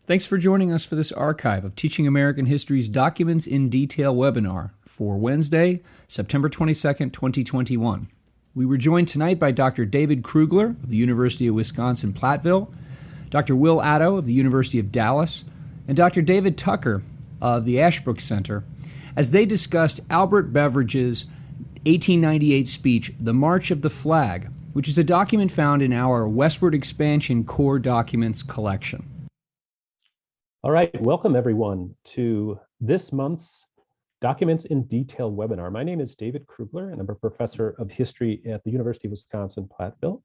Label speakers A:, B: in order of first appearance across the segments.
A: Thanks for joining us for this archive of Teaching American History's Documents in Detail webinar for Wednesday, September 22nd, 2021. We were joined tonight by Dr. David Krugler of the University of Wisconsin-Platteville, Dr. Will Atto of the University of Dallas, and Dr. David Tucker of the Ashbrook Center as they discussed Albert Beveridge's 1898 speech, The March of the Flag, which is a document found in our Westward Expansion Core Documents collection.
B: All right, welcome everyone to this month's Documents in Detail webinar. My name is David Krugler, and I'm a professor of history at the University of Wisconsin-Platteville.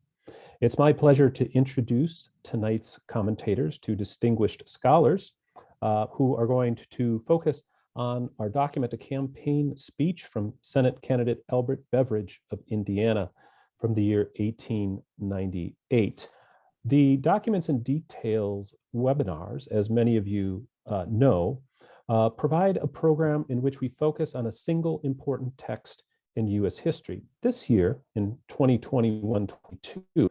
B: It's my pleasure to introduce tonight's commentators, two distinguished scholars who are going to focus on our document, a campaign speech from Senate candidate Albert Beveridge of Indiana from the year 1898. The Documents and Details webinars, as many of you know, provide a program in which we focus on a single important text in U.S. history. This year, in 2021-22,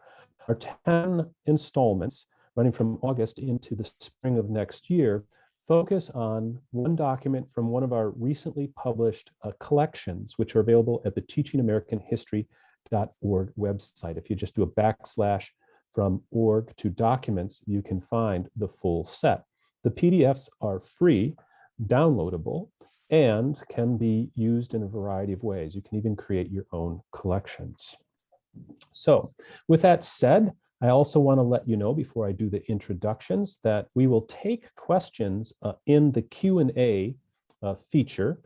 B: our 10 installments, running from August into the spring of next year, focus on one document from one of our recently published collections, which are available at the teachingamericanhistory.org website. If you just do a / from org to documents, you can find the full set. The PDFs are free, downloadable, and can be used in a variety of ways. You can even create your own collections. So with that said, I also want to let you know before I do the introductions that we will take questions in the Q&A feature,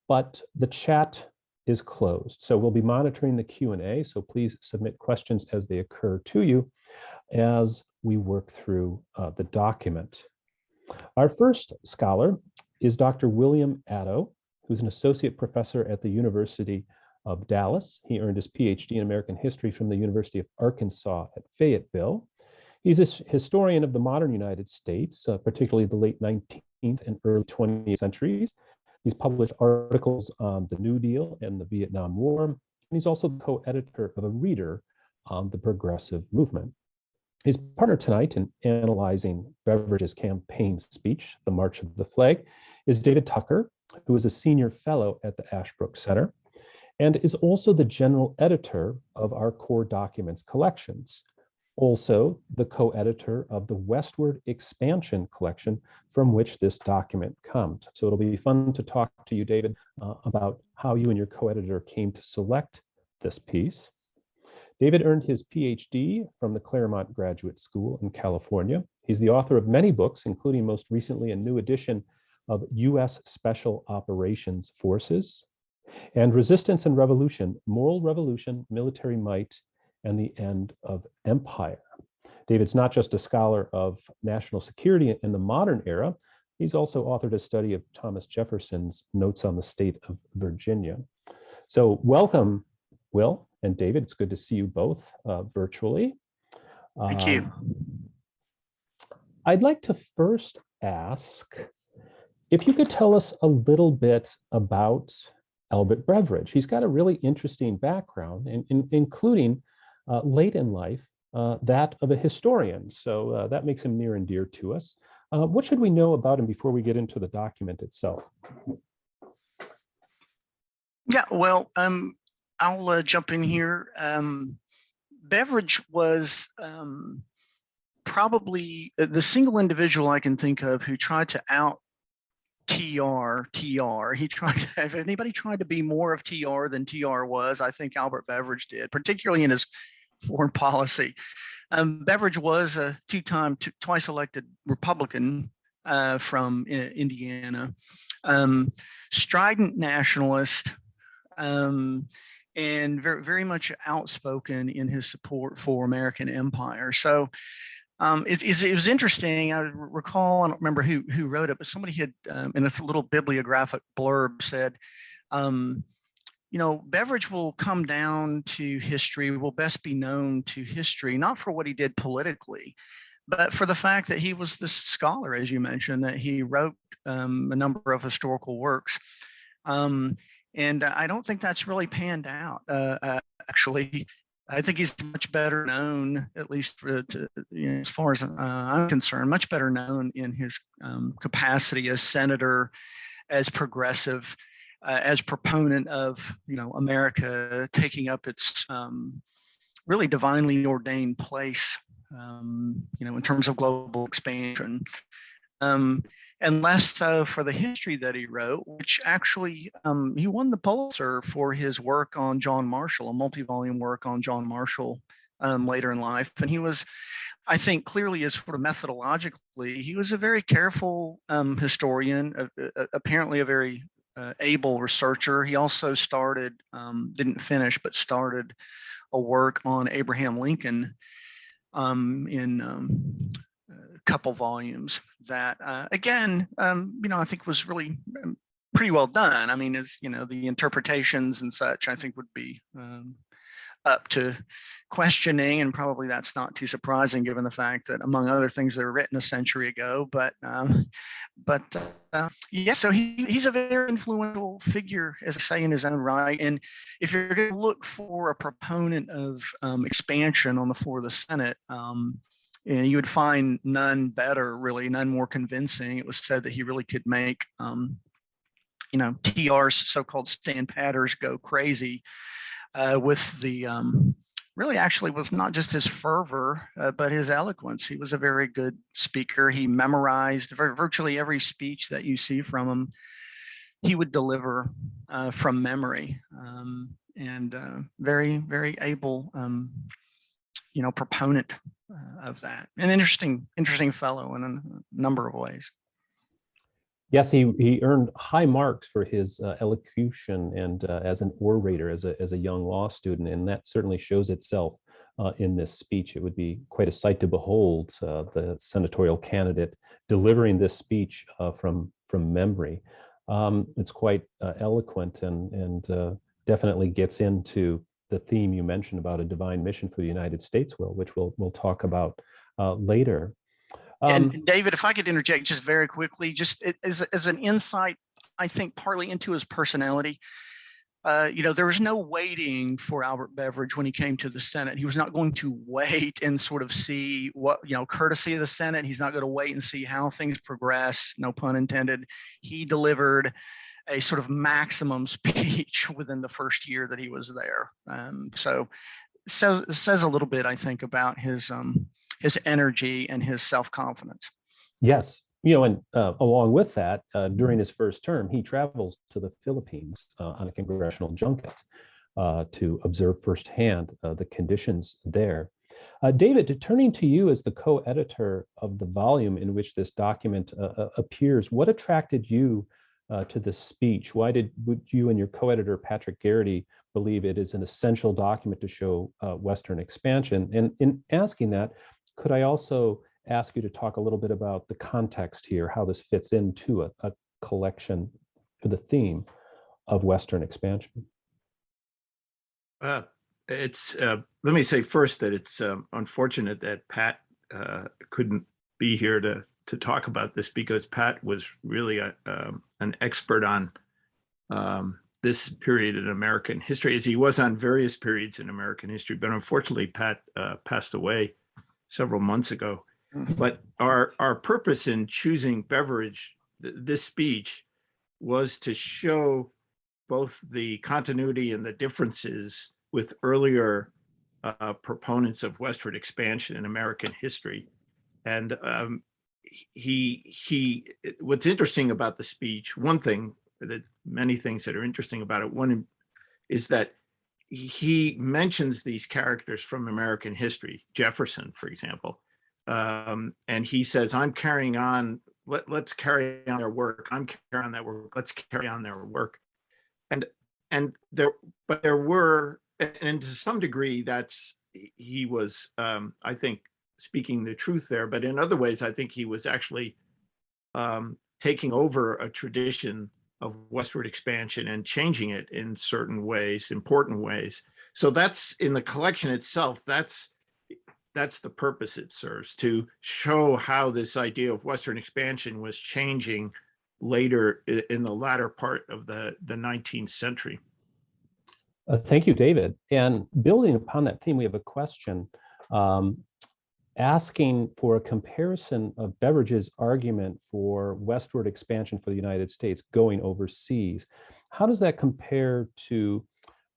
B: but the chat is closed. So we'll be monitoring the Q&A, so please submit questions as they occur to you as we work through the document. Our first scholar is Dr. William Atto, who's an associate professor at the University of Dallas. He earned his PhD in American history from the University of Arkansas at Fayetteville. He's a historian of the modern United States, particularly the late 19th and early 20th centuries. He's published articles on the New Deal and the Vietnam War, and he's also the co-editor of a reader on the progressive movement. His partner tonight in analyzing Beveridge's campaign speech, The March of the Flag, is David Tucker, who is a senior fellow at the Ashbrook Center and is also the general editor of our core documents collections, also the co-editor of the Westward Expansion collection from which this document comes. So it'll be fun to talk to you, David, about how you and your co-editor came to select this piece. David earned his PhD from the Claremont Graduate School in California. He's the author of many books, including most recently a new edition of U.S. Special Operations Forces and Resistance and Revolution, Moral Revolution, Military Might, and the End of Empire. David's not just a scholar of national security in the modern era, he's also authored a study of Thomas Jefferson's Notes on the State of Virginia. So welcome, Will and David. It's good to see you both virtually.
C: Thank you.
B: I'd like to first ask if you could tell us a little bit about Albert Beveridge. He's got a really interesting background, including late in life, that of a historian. So that makes him near and dear to us. What should we know about him before we get into the document itself?
C: Yeah, well, I'll jump in here. Beveridge was probably the single individual I can think of who tried to out TR. He tried to, if anybody tried to be more of TR than TR was, I think Albert Beveridge did, particularly in his foreign policy. Beveridge was a twice elected Republican from Indiana, strident nationalist, and very much outspoken in his support for American empire. So it was interesting. I recall, I don't remember who wrote it, but somebody had in a little bibliographic blurb said, Beveridge will come down to history, will best be known to history, not for what he did politically, but for the fact that he was this scholar, as you mentioned, that he wrote a number of historical works. And I don't think that's really panned out. Actually, I think he's much better known, at least as far as I'm concerned, much better known in his capacity as senator, as progressive, as proponent of America taking up its really divinely ordained place, in terms of global expansion. And less so for the history that he wrote, which actually he won the Pulitzer for his work on John Marshall, a multi-volume work on John Marshall later in life. And he was, I think, clearly as sort of methodologically, he was a very careful historian, apparently a very able researcher. He also started, didn't finish, but started a work on Abraham Lincoln in a couple volumes that, again, I think was really pretty well done. I mean, as the interpretations and such, I think would be up to questioning, and probably that's not too surprising given the fact that, among other things, they were written a century ago. But yeah, so he's a very influential figure, as I say, in his own right. And if you're going to look for a proponent of expansion on the floor of the Senate, you would find none better, really, none more convincing. It was said that he really could make, TR's so-called stand patters go crazy with the, really actually with not just his fervor, but his eloquence. He was a very good speaker. He memorized virtually every speech that you see from him. He would deliver from memory, and very, very able, proponent of that. An interesting fellow in a number of ways.
B: Yes, he earned high marks for his elocution and as an orator, as a young law student, and that certainly shows itself in this speech. It would be quite a sight to behold, the senatorial candidate delivering this speech from memory. It's quite eloquent and definitely gets into the theme you mentioned about a divine mission for the United States, which we'll talk about later.
C: And David, if I could interject just very quickly, just as an insight, I think partly into his personality. There was no waiting for Albert Beveridge when he came to the Senate. He was not going to wait and sort of see what, courtesy of the Senate. He's not going to wait and see how things progress, no pun intended. He delivered a sort of maximum speech within the first year that he was there. So says a little bit, I think, about his energy and his self-confidence.
B: Yes. And along with that, during his first term, he travels to the Philippines on a congressional junket to observe firsthand the conditions there. David, turning to you as the co-editor of the volume in which this document appears, what attracted you to this speech? Why would you and your co-editor, Patrick Garrity, believe it is an essential document to show Western expansion? And in asking that, could I also ask you to talk a little bit about the context here, how this fits into a collection for the theme of Western expansion?
D: Let me say first that it's unfortunate that Pat couldn't be here to talk about this, because Pat was really an expert on this period in American history, as he was on various periods in American history. But unfortunately, Pat passed away several months ago. But our purpose in choosing Beveridge, this speech, was to show both the continuity and the differences with earlier proponents of westward expansion in American history. And what's interesting about the speech, one thing, that many things that are interesting about it, one is that he mentions these characters from American history, Jefferson, for example. And he says, I'm carrying on, let's carry on their work. I'm carrying on that work. Let's carry on their work. And there were, and to some degree, he was, I think, speaking the truth there. But in other ways, I think he was actually taking over a tradition of westward expansion and changing it in certain ways, important ways. So that's, in the collection itself, that's the purpose it serves, to show how this idea of western expansion was changing later in the latter part of the 19th century.
B: Thank you, David. And building upon that theme, we have a question asking for a comparison of Beveridge's argument for westward expansion for the United States going overseas. How does that compare to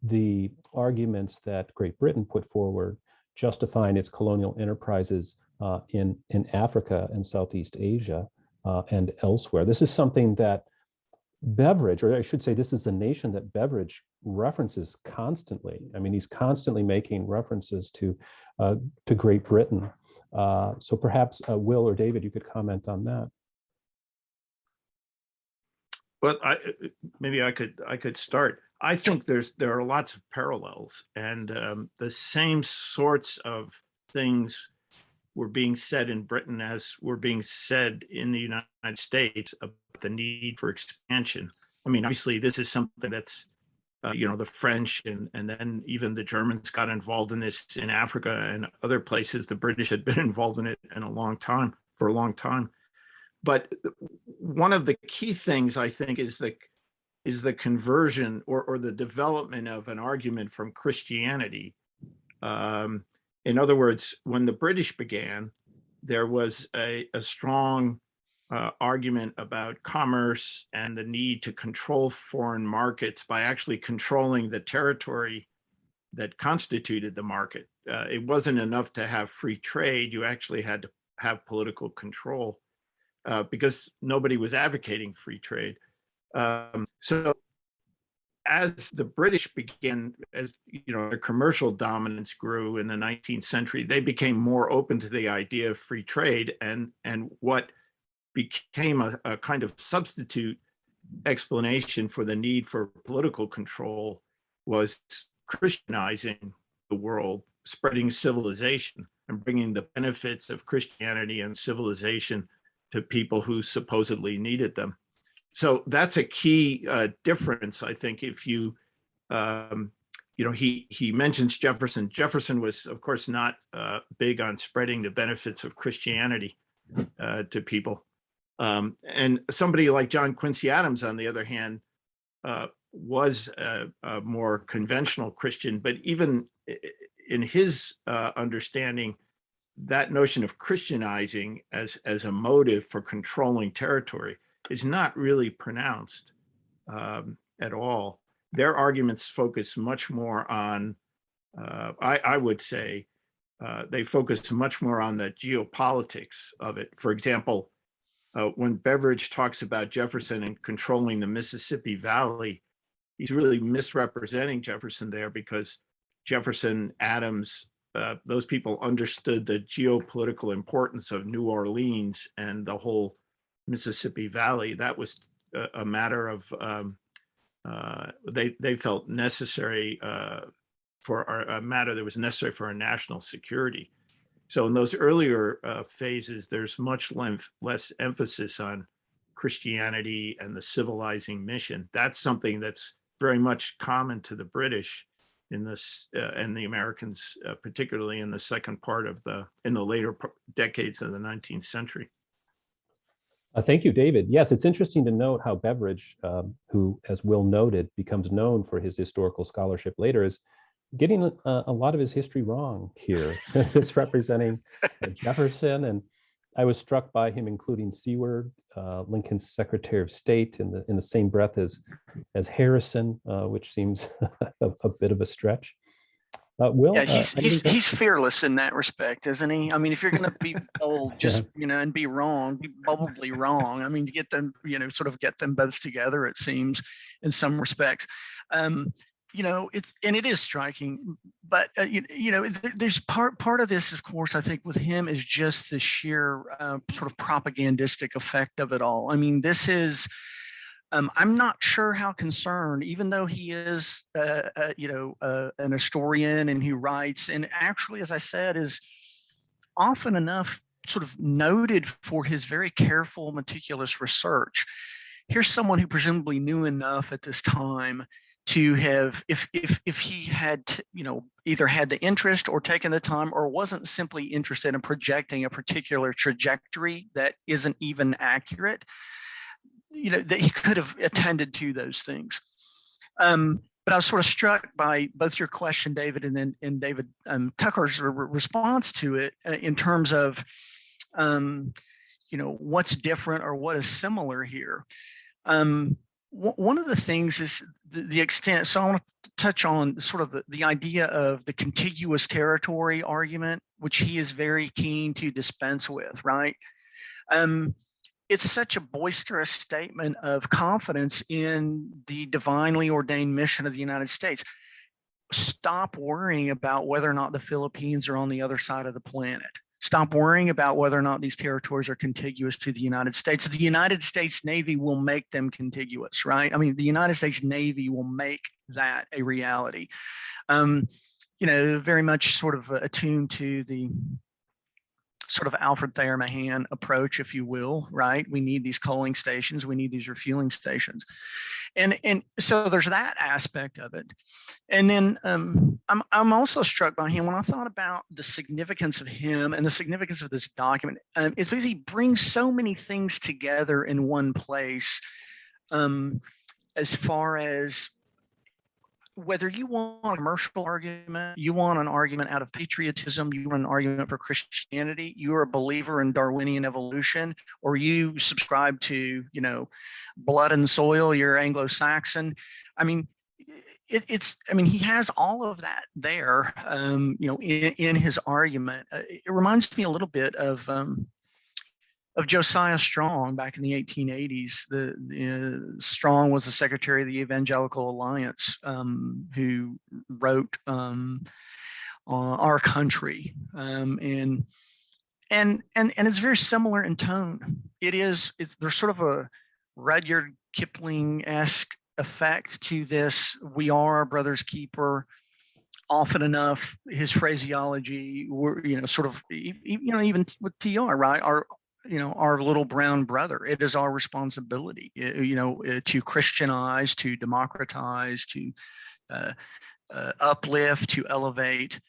B: the arguments that Great Britain put forward justifying its colonial enterprises in Africa and Southeast Asia and elsewhere? This is something that Beveridge, or I should say, this is the nation that Beveridge references constantly. I mean, he's constantly making references to Great Britain. So perhaps Will or David, you could comment on that.
D: Well, maybe I could start. I think there are lots of parallels, and the same sorts of things were being said in Britain as were being said in the United States about the need for expansion. I mean, obviously, this is something that's, the French and then even the Germans got involved in this in Africa and other places. The British had been involved in it for a long time. But one of the key things, I think, is the conversion or the development of an argument from Christianity. In other words, when the British began, there was a strong argument about commerce and the need to control foreign markets by actually controlling the territory that constituted the market. It wasn't enough to have free trade. You actually had to have political control because nobody was advocating free trade. So as the British began, as their commercial dominance grew in the 19th century, they became more open to the idea of free trade, and what became a kind of substitute explanation for the need for political control was Christianizing the world, spreading civilization, and bringing the benefits of Christianity and civilization to people who supposedly needed them. So that's a key difference, I think. If you, he mentions Jefferson. Jefferson was, of course, not big on spreading the benefits of Christianity to people. And somebody like John Quincy Adams, on the other hand, was a more conventional Christian. But even in his understanding, that notion of Christianizing as a motive for controlling territory is not really pronounced at all. Their arguments focus much more on, I would say, they focus much more on the geopolitics of it. For example, when Beveridge talks about Jefferson and controlling the Mississippi Valley, he's really misrepresenting Jefferson there, because Jefferson, Adams, those people understood the geopolitical importance of New Orleans and the whole Mississippi Valley. That was a matter of they felt necessary for a matter that was necessary for our national security. So in those earlier phases, there's much less emphasis on Christianity and the civilizing mission. That's something that's very much common to the British in this and the Americans, particularly in the second part of in the later decades of the 19th century.
B: Thank you, David. Yes, it's interesting to note how Beveridge, who, as Will noted, becomes known for his historical scholarship later, is getting a lot of his history wrong here. It's representing Jefferson, and I was struck by him including Seward, Lincoln's Secretary of State, in the same breath as Harrison, which seems a bit of a stretch. Will,
C: yeah, he's fearless in that respect, isn't he? I mean, if you're going to be bold, just and be wrong, be boldly wrong. I mean, to get them, sort of get them both together, it seems, in some respects. It is striking, but there's part of this, of course, I think with him is just the sheer sort of propagandistic effect of it all. I mean, this is. I'm not sure how concerned, even though he is, an historian and he writes, and actually, as I said, is often enough sort of noted for his very careful, meticulous research. Here's someone who presumably knew enough at this time to have, if he had, either had the interest or taken the time, or wasn't simply interested in projecting a particular trajectory that isn't even accurate, that he could have attended to those things. But But I was sort of struck by both your question, David, and David Tucker's response to it in terms of, what's different or what is similar here. One of the things is the extent. So I want to touch on sort of the idea of the contiguous territory argument, which he is very keen to dispense with, right? It's such a boisterous statement of confidence in the divinely ordained mission of the United States. Stop worrying about whether or not the Philippines are on the other side of the planet. Stop worrying about whether or not these territories are contiguous to the United States. The United States Navy will make them contiguous, right? I mean, the United States Navy will make that a reality. Very much sort of attuned to the sort of Alfred Thayer Mahan approach, if you will, right? We need these coaling stations, we need these refueling stations. And so there's that aspect of it. And then I'm also struck by him when I thought about the significance of him and the significance of this document, is because he brings so many things together in one place, as far as whether you want a commercial argument, you want an argument out of patriotism, you want an argument for Christianity, you're a believer in Darwinian evolution, or you subscribe to, blood and soil, you're Anglo-Saxon. I mean, he has all of that there, in his argument. It reminds me a little bit of Josiah Strong back in the 1880s. Strong was the secretary of the Evangelical Alliance, who wrote Our Country, and it's very similar in tone. There's sort of a Rudyard Kipling-esque effect to this. We are our brother's keeper. Often enough, his phraseology, even with TR, right? Our little brown brother. It is our responsibility, to Christianize, to democratize, to uplift, to elevate.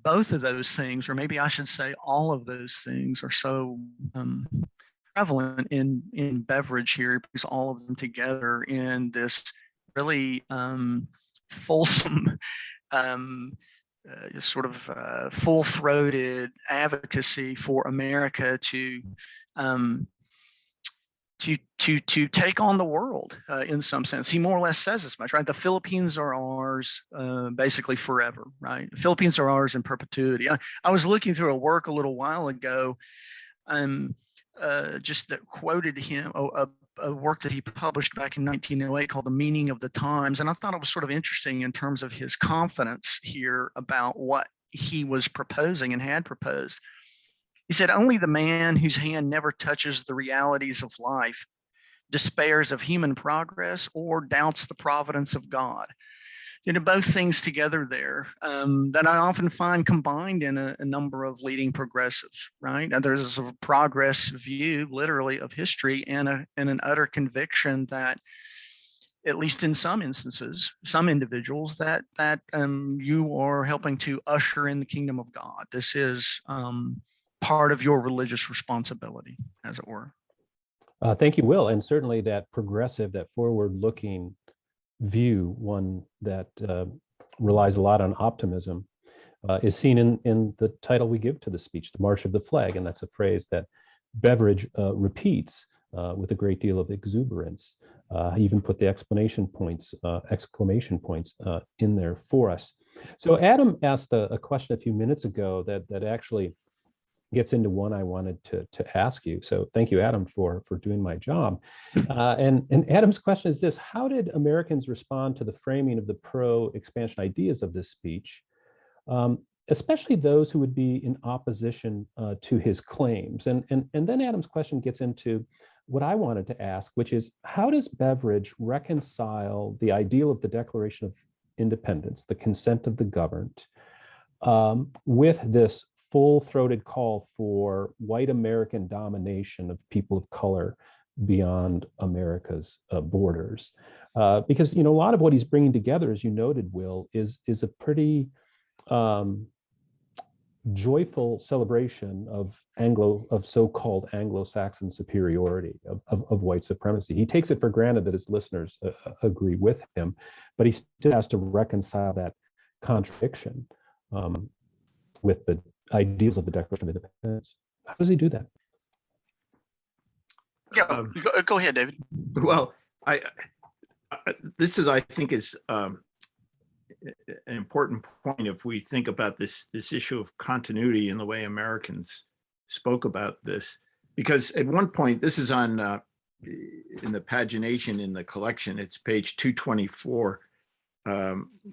C: Both of those things, or maybe I should say all of those things, are so prevalent in Beveridge here, because all of them together in this really fulsome, full-throated advocacy for America to take on the world, in some sense. He more or less says as much, right? The Philippines are ours, basically forever, right? The Philippines are ours in perpetuity. I was looking through a work a little while ago, just that quoted him, a work that he published back in 1908 called The Meaning of the Times. And I thought it was sort of interesting in terms of his confidence here about what he was proposing and had proposed. He said, only the man whose hand never touches the realities of life despairs of human progress or doubts the providence of God. Both things together there, that I often find combined in a number of leading progressives, right? And there's a progress view, literally, of history, and an utter conviction that, at least in some instances, some individuals, that you are helping to usher in the kingdom of God. This is part of your religious responsibility, as it were.
B: Thank you, Will. And certainly that progressive, that forward-looking view, one that relies a lot on optimism, is seen in the title we give to the speech, The March of the Flag. And that's a phrase that Beveridge repeats with a great deal of exuberance. He even put the exclamation points in there for us. So Adam asked a question a few minutes ago that actually gets into one I wanted to ask you. So thank you, Adam, for doing my job. And Adam's question is this: how did Americans respond to the framing of the pro-expansion ideas of this speech, especially those who would be in opposition to his claims? And then Adam's question gets into what I wanted to ask, which is, how does Beveridge reconcile the ideal of the Declaration of Independence, the consent of the governed, with this full-throated call for white American domination of people of color beyond America's borders? Because a lot of what he's bringing together, as you noted, Will, is a pretty joyful celebration of so-called Anglo-Saxon superiority, of white supremacy. He takes it for granted that his listeners agree with him, but he still has to reconcile that contradiction with the ideals of the Declaration of Independence. How does he do that?
C: Yeah, go ahead, David.
D: Well, this is, I think, is an important point if we think about this issue of continuity in the way Americans spoke about this, because at one point, this is on in the pagination in the collection, it's page 224,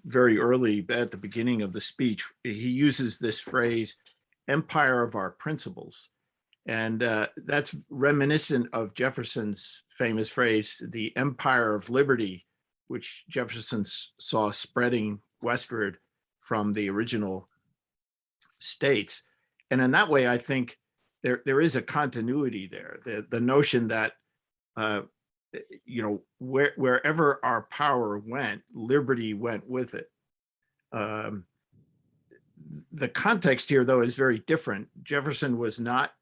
D: very early at the beginning of the speech, he uses this phrase, empire of our principles. And that's reminiscent of Jefferson's famous phrase, the empire of liberty, which Jefferson saw spreading westward from the original states. And in that way, I think there is a continuity there. The notion that, wherever our power went, liberty went with it. The context here, though, is very different. Jefferson was not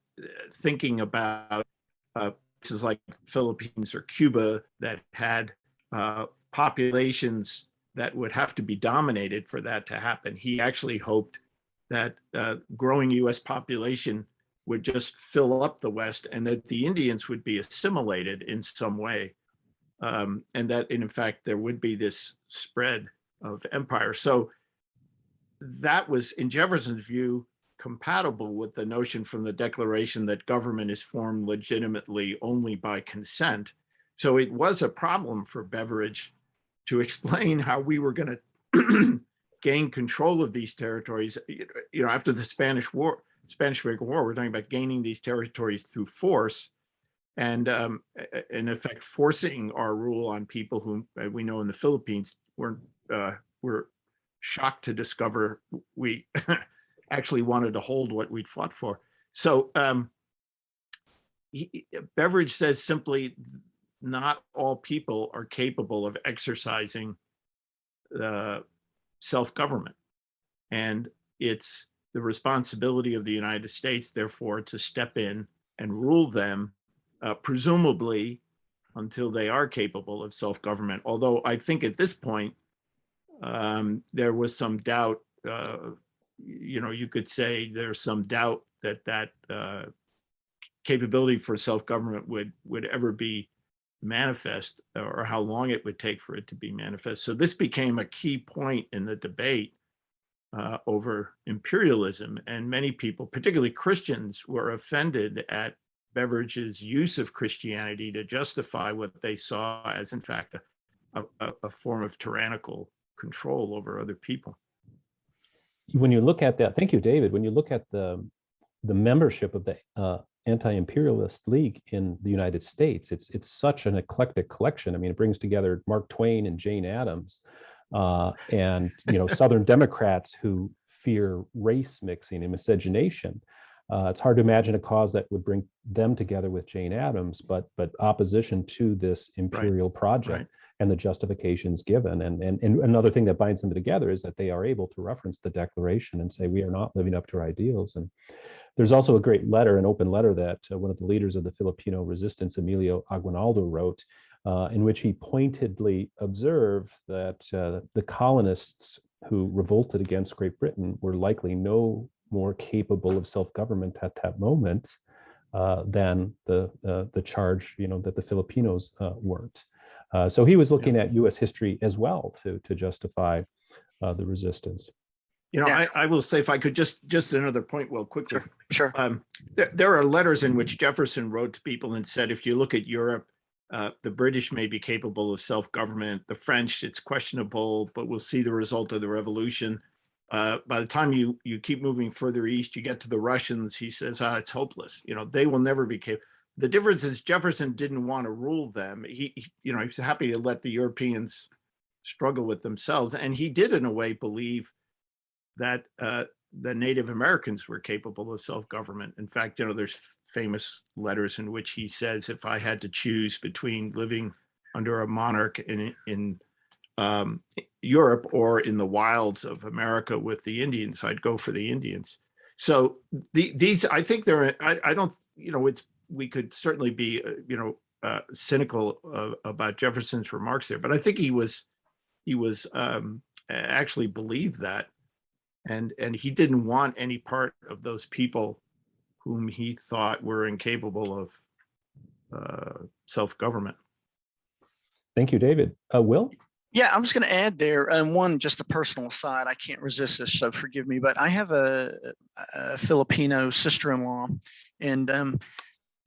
D: thinking about places like the Philippines or Cuba that had populations that would have to be dominated for that to happen. He actually hoped that growing US population would just fill up the West and that the Indians would be assimilated in some way. And that, in fact, there would be this spread of empire. So that was, in Jefferson's view, compatible with the notion from the Declaration that government is formed legitimately only by consent. So it was a problem for Beveridge to explain how we were going to gain control of these territories. After the Spanish-American War, we're talking about gaining these territories through force, and in effect forcing our rule on people whom we know in the Philippines were shocked to discover we actually wanted to hold what we'd fought for. So Beveridge says simply, not all people are capable of exercising self-government. And it's the responsibility of the United States, therefore, to step in and rule them, presumably until they are capable of self-government. Although I think at this point, there was some doubt, you could say there's some doubt that capability for self-government would ever be manifest, or how long it would take for it to be manifest. So this became a key point in the debate over imperialism, and many people, particularly Christians, were offended at Beveridge's use of Christianity to justify what they saw as, in fact, a form of tyrannical control over other people.
B: When you look at that, thank you, David. When you look at the membership of the Anti-Imperialist League in the United States, it's such an eclectic collection. I mean, it brings together Mark Twain and Jane Addams, and Southern Democrats who fear race mixing and miscegenation. It's hard to imagine a cause that would bring them together with Jane Addams, but opposition to this imperial project and the justifications given. And another thing that binds them together is that they are able to reference the Declaration and say, we are not living up to our ideals. And there's also a great letter, an open letter that one of the leaders of the Filipino resistance, Emilio Aguinaldo, wrote, in which he pointedly observed that the colonists who revolted against Great Britain were likely no more capable of self-government at that moment than the charge, that the Filipinos weren't. So he was looking at U.S. history as well to justify the resistance.
D: I will say, if I could just another point, well, quickly.
C: Sure.
D: There are letters in which Jefferson wrote to people and said, if you look at Europe, the British may be capable of self-government. The French, it's questionable, but we'll see the result of the revolution. By the time you keep moving further east, you get to the Russians, he says, it's hopeless. They will never be capable. The difference is Jefferson didn't want to rule them. He was happy to let the Europeans struggle with themselves. And he did, in a way, believe that the Native Americans were capable of self-government. In fact, there's famous letters in which he says, if I had to choose between living under a monarch in Europe or in the wilds of America with the Indians, I'd go for the Indians. So these, I think I don't, we could certainly be, cynical about Jefferson's remarks there, but I think he was actually believed that, and he didn't want any part of those people whom he thought were incapable of self-government.
B: Thank you, David. Will?
C: Yeah, I was going to add there, one, just a personal aside, I can't resist this, so forgive me, but I have a Filipino sister-in-law, and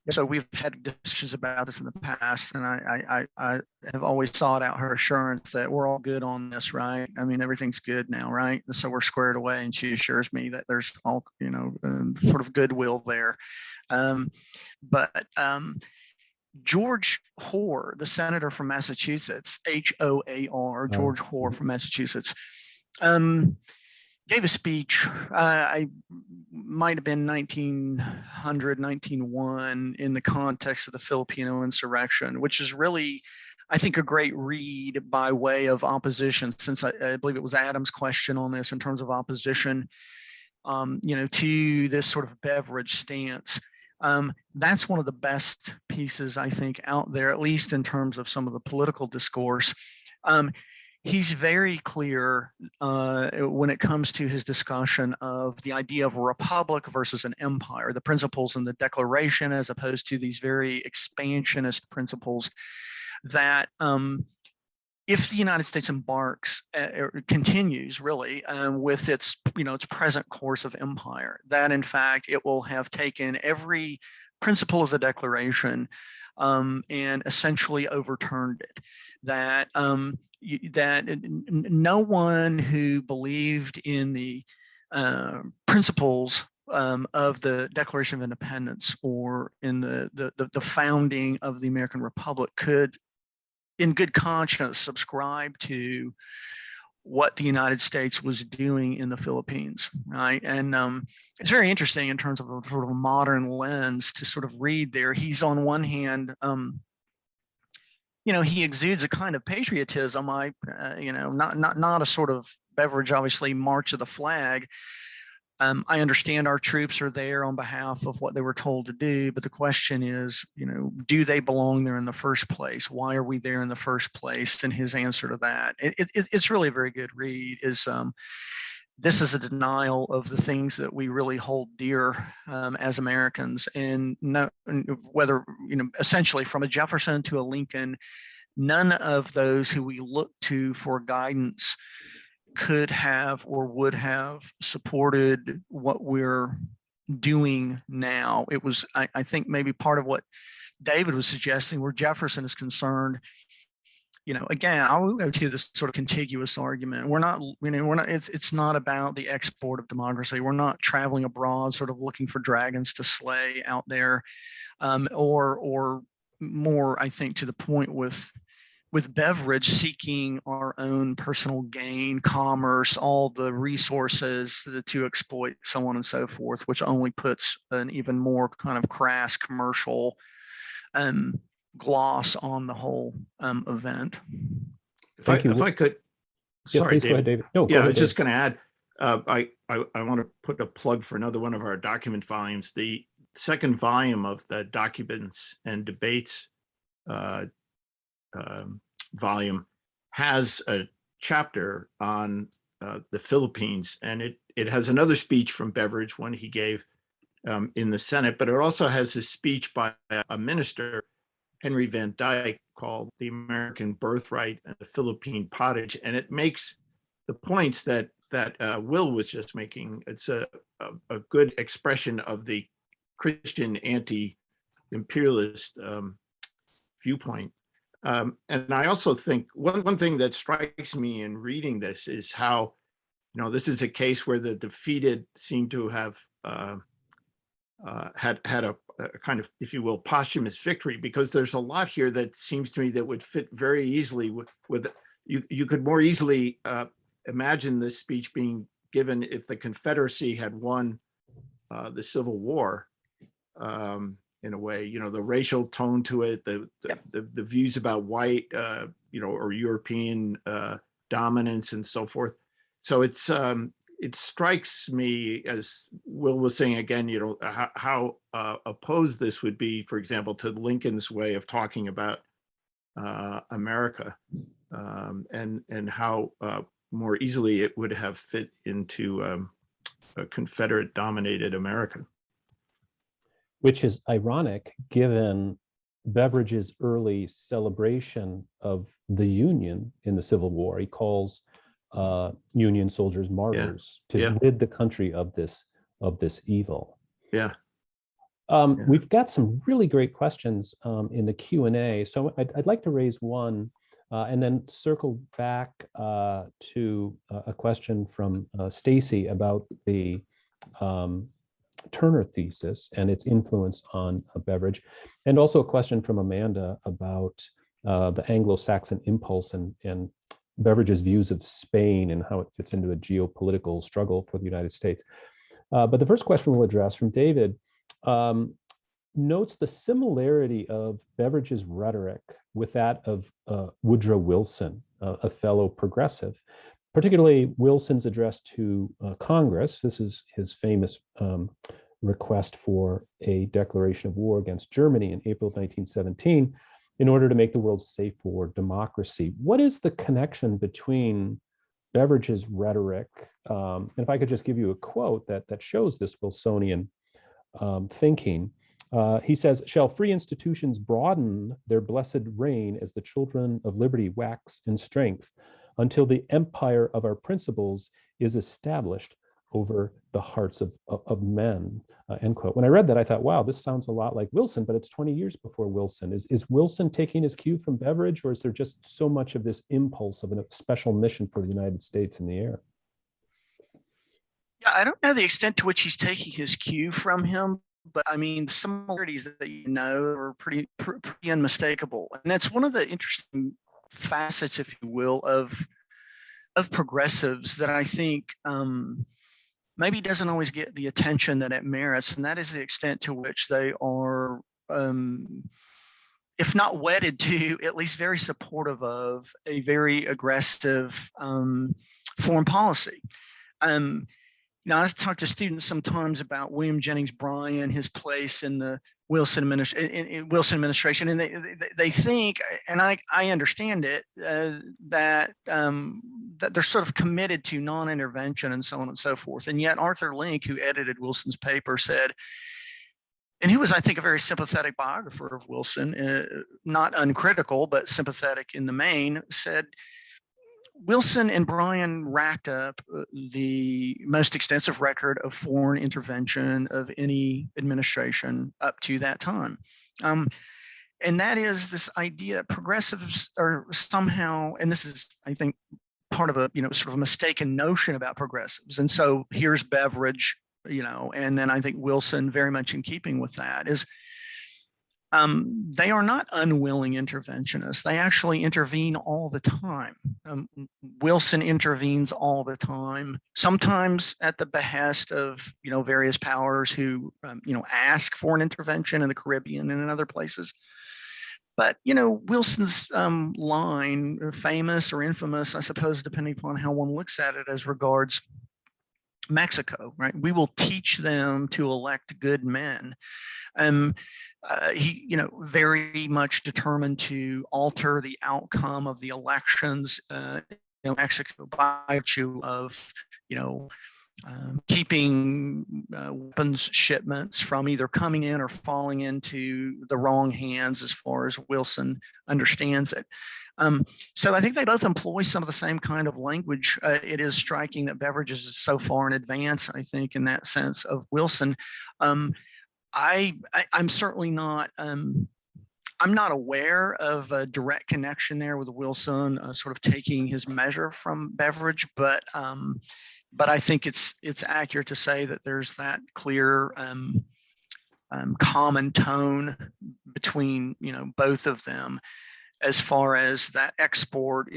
C: so we've had discussions about this in the past, and I have always sought out her assurance that we're all good on this, right? I mean, everything's good now, right? And so we're squared away, and she assures me that there's all, sort of goodwill there. George Hoar, the senator from Massachusetts, Hoar, George Hoar from Massachusetts, gave a speech. I might have been 1900, 1901 in the context of the Filipino insurrection, which is really, I think, a great read by way of opposition, since I believe it was Adam's question on this in terms of opposition, to this sort of Beveridge stance. That's one of the best pieces, I think, out there, at least in terms of some of the political discourse. He's very clear when it comes to his discussion of the idea of a republic versus an empire, the principles in the Declaration, as opposed to these very expansionist principles that if the United States embarks, continues really with its present course of empire, that in fact it will have taken every principle of the Declaration and essentially overturned it. That no one who believed in the principles of the Declaration of Independence or in the founding of the American Republic could, in good conscience, subscribe to what the United States was doing in the Philippines, right? And it's very interesting in terms of a sort of a modern lens to sort of read there. He's on one hand, he exudes a kind of patriotism. Not a sort of Beveridge, obviously, march of the flag. I understand our troops are there on behalf of what they were told to do, but the question is, do they belong there in the first place? Why are we there in the first place? And his answer to that, it's really a very good read, is this is a denial of the things that we really hold dear as Americans. And whether, essentially from a Jefferson to a Lincoln, none of those who we look to for guidance could have or would have supported what we're doing now. It was, I think, maybe part of what David was suggesting, where Jefferson is concerned. Again, I will go to this sort of contiguous argument. We're not. It's not about the export of democracy. We're not traveling abroad, sort of looking for dragons to slay out there, or more, I think, to the point with Beveridge, seeking our own personal gain, commerce, all the resources to exploit, so on and so forth, which only puts an even more kind of crass commercial gloss on the whole event.
D: If I could,
B: yeah,
D: sorry,
B: please, go ahead, David. No,
D: yeah, I was just going to add, I want to put a plug for another one of our document volumes. The second volume of the Documents and Debates volume has a chapter on the Philippines, and it has another speech from Beveridge, one he gave in the Senate, but it also has a speech by a minister, Henry Van Dyke, called "The American Birthright and the Philippine Pottage," and it makes the points that Will was just making. It's a good expression of the Christian anti-imperialist viewpoint. And I also think one thing that strikes me in reading this is how, this is a case where the defeated seem to have had a kind of, if you will, posthumous victory, because there's a lot here that seems to me that would fit very easily with you could more easily imagine this speech being given if the Confederacy had won the Civil War. In a way, the racial tone to it, the views about white, or European dominance and so forth. So it's it strikes me, as Will was saying again, how opposed this would be, for example, to Lincoln's way of talking about America, and how more easily it would have fit into a Confederate-dominated America.
B: Which is ironic given Beveridge's early celebration of the Union in the Civil War. He calls Union soldiers martyrs to rid the country of this evil.
D: Yeah.
B: We've got some really great questions in the Q&A. So I'd like to raise one and then circle back to a question from Stacy about the Turner thesis and its influence on Beveridge, and also a question from Amanda about the Anglo-Saxon impulse and Beveridge's views of Spain and how it fits into a geopolitical struggle for the United States. But the first question we'll address from David notes the similarity of Beveridge's rhetoric with that of Woodrow Wilson, a fellow progressive, particularly Wilson's address to Congress. This is his famous request for a declaration of war against Germany in April of 1917 in order to make the world safe for democracy. What is the connection between Beveridge's rhetoric, and if I could just give you a quote that shows this Wilsonian thinking. He says, "Shall free institutions broaden their blessed reign as the children of liberty wax in strength until the empire of our principles is established over the hearts of men," end quote. When I read that, I thought, wow, this sounds a lot like Wilson, but it's 20 years before Wilson. Is Wilson taking his cue from Beveridge, or is there just so much of this impulse of a special mission for the United States in the air?
C: Yeah, I don't know the extent to which he's taking his cue from him, but I mean, the similarities that are pretty unmistakable. And that's one of the interesting facets, if you will, of progressives that I think maybe doesn't always get the attention that it merits, and that is the extent to which they are, if not wedded to, at least very supportive of a very aggressive foreign policy. I talk to students sometimes about William Jennings Bryan, his place in the Wilson administration, and they think, and I understand it, that they're sort of committed to non-intervention and so on and so forth. And yet Arthur Link, who edited Wilson's paper, said, and he was, I think, a very sympathetic biographer of Wilson, not uncritical, but sympathetic in the main, said, Wilson and Bryan racked up the most extensive record of foreign intervention of any administration up to that time. And that is this idea that progressives are somehow, and this is, I think, part of a, sort of a mistaken notion about progressives. And so here's Beveridge, and then I think Wilson, very much in keeping with that, is they are not unwilling interventionists. They actually intervene all the time. Wilson intervenes all the time, sometimes at the behest of, various powers who, ask for an intervention in the Caribbean and in other places. But, Wilson's line, famous or infamous, I suppose, depending upon how one looks at it as regards Mexico, right? We will teach them to elect good men. He, very much determined to alter the outcome of the elections, Mexico by virtue of, keeping weapons shipments from either coming in or falling into the wrong hands, as far as Wilson understands it. So I think they both employ some of the same kind of language. It is striking that Beveridge is so far in advance, I think, in that sense of Wilson. I'm certainly not. I'm not aware of a direct connection there with Wilson, sort of taking his measure from Beveridge, but I think it's accurate to say that there's that clear common tone between both of them, as far as that export